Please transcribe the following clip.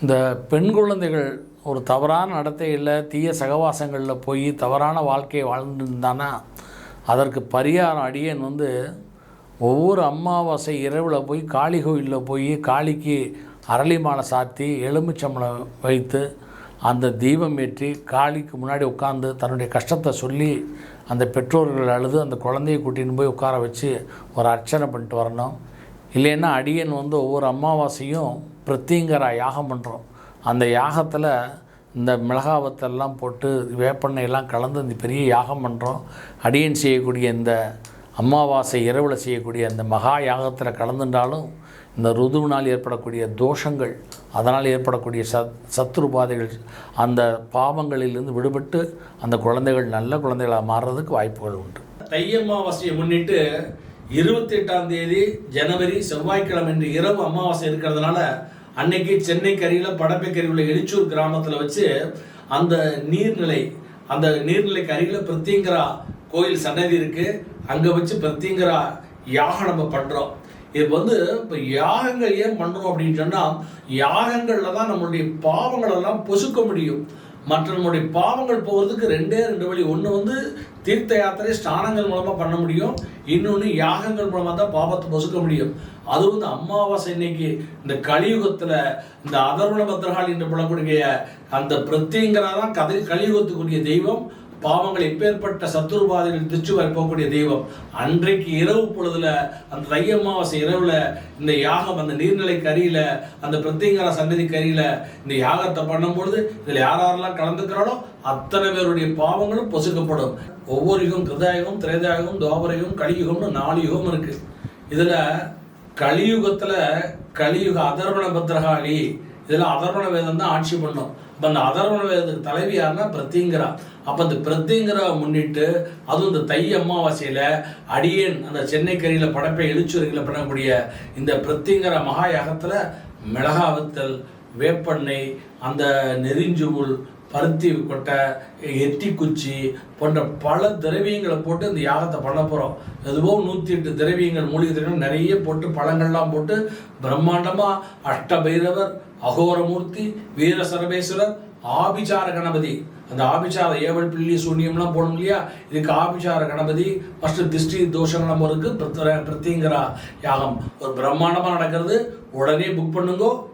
இந்த பெண் குழந்தைகள் ஒரு தவறான நடத்தையில் தீய சகவாசங்களில் போய் தவறான வாழ்க்கையை வாழ்ந்துருந்தானா அதற்கு பரிகாரம் அடியேன் ஒவ்வொரு அமாவாசை இரவில் போய் காளி கோயிலில் போய் காளிக்கு அரளி மாலை சாத்தி எலுமிச்சம்பழம் வைத்து அந்த தீபம் ஏற்றி காளிக்கு முன்னாடி உட்காந்து தன்னுடைய கஷ்டத்தை சொல்லி அந்த பெற்றோர்கள் அழுது அந்த குழந்தையை கூட்டின்னு போய் உட்கார வச்சு ஒரு அர்ச்சனை பண்ணிட்டு வரணும். இல்லைன்னா அடியன் ஒவ்வொரு அமாவாசையும் பிரத்திங்கரா யாகம் பண்ணுறோம். அந்த யாகத்தில் இந்த மிளகாவத்தெல்லாம் போட்டு வேப்பெண்ணெயெல்லாம் கலந்து இந்த பெரிய யாகம் பண்ணுறோம். அடியன் செய்யக்கூடிய இந்த அமாவாசை இரவில் செய்யக்கூடிய அந்த மகா யாகத்தில் கலந்துட்டாலும் இந்த ருதுவினால் ஏற்படக்கூடிய தோஷங்கள், அதனால் ஏற்படக்கூடிய சத்துருபாதைகள், அந்த பாவங்களிலிருந்து விடுபட்டு அந்த குழந்தைகள் நல்ல குழந்தைகளாக மாறுறதுக்கு வாய்ப்புகள் உண்டு. தை அமாவாசையை முன்னிட்டு 28ஆம் தேதி ஜனவரி செவ்வாய்க்கிழமை என்று இரவு அமாவாசை இருக்கிறதுனால அன்னைக்கு சென்னை கரையில் படப்பை உள்ள எலிச்சூர் கிராமத்தில் வச்சு அந்த நீர்நிலைக்கு அருகில் பிரத்திங்கரா கோயில் சன்னதி இருக்குது. அங்கே வச்சு பிரத்திங்கரா யாகம் நம்ம பண்ணுறோம். இது இப்போ யாகங்கள் ஏன் பண்ணுறோம் அப்படின்னு சொன்னால் யாகங்களில் தான் நம்மளுடைய பாவங்களெல்லாம் பொசுக்க முடியும். மற்ற நம்முடைய பாவங்கள் போகிறதுக்கு ரெண்டு வழி. ஒன்று தீர்த்த யாத்திரை ஸ்நானங்கள் மூலமாக பண்ண முடியும், இன்னொன்று யாகங்கள் மூலமாக தான் பாவத்தை பொசுக்க முடியும். அதுவும் இந்த அமாவாசை இன்னைக்கு இந்த கலியுகத்தில் இந்த அதர்வண பத்ரகாளி என்று சொல்லக்கூடிய அந்த பிரத்திங்கரா தான் கலியுகத்துக்குரிய தெய்வம். பாவங்கள் எப்பேற்பட்ட சத்துருபாதைகள் திருச்சி போகக்கூடிய தெய்வம். அன்றைக்கு இரவு பொழுதுல அந்த தை அமாவாசை இரவுல இந்த யாகம் அந்த நீர்நிலைக்கு அருகில அந்த பிரத்திங்கரா சன்னதிக்கு அருகில இந்த யாகத்தை பண்ணும் பொழுது இதில் யாரெல்லாம் கலந்துக்கிறாளோ அத்தனை பேருடைய பாவங்களும் பொசுக்கப்படும். ஒவ்வொரு யுகம் கிருதாயுகம், திரேதாயுகம், துவாபரயுகம், கலியுகம்னு 4 யுகம் இருக்கு. இதுல கலியுகத்துல கலியுக அதர்வண பத்ரகாளி, இதுல அதர்வண வேதம் தான் ஆட்சி பண்ணும். அப்போ அந்த அதர்வண வேதத்துக்கு தலைவி யாருன்னா பிரத்திங்கரா. அப்போ அந்த பிரத்திங்கராவை முன்னிட்டு அதுவும் இந்த தை அமாவாசையில் அடியேன் அந்த சென்னை கரையில் படப்பை எழுச்சூரில் பண்ணக்கூடிய இந்த பிரத்திங்கரா மகா யாகத்தில் மிளகாவத்தல், வேப்பெண்ணெய், அந்த நெறிஞ்சுமுள், பருத்தி கொட்டை, எட்டி குச்சி போன்ற பல திரவியங்களை போட்டு இந்த யாகத்தை பண்ண போகிறோம். எதுவோ 108 திரவியங்கள், மூலிகை திரவியங்கள் நிறைய போட்டு பழங்கள்லாம் போட்டு பிரம்மாண்டமாக அஷ்டபைரவர், அகோரமூர்த்தி, வீர சரபேஸ்வரர், ஆபிச்சார கணபதி, அந்த ஆபிச்சார ஏவல் பில்லி சூன்யம்லாம் போடணும் இல்லையா, இதுக்கு ஆபிச்சார கணபதி ஃபஸ்ட்டு திருஷ்டி தோஷங்கள் இருக்கு. பிரத்திங்கரா யாகம் ஒரு பிரம்மாண்டமாக நடக்கிறது. உடனே புக் பண்ணுங்கோ.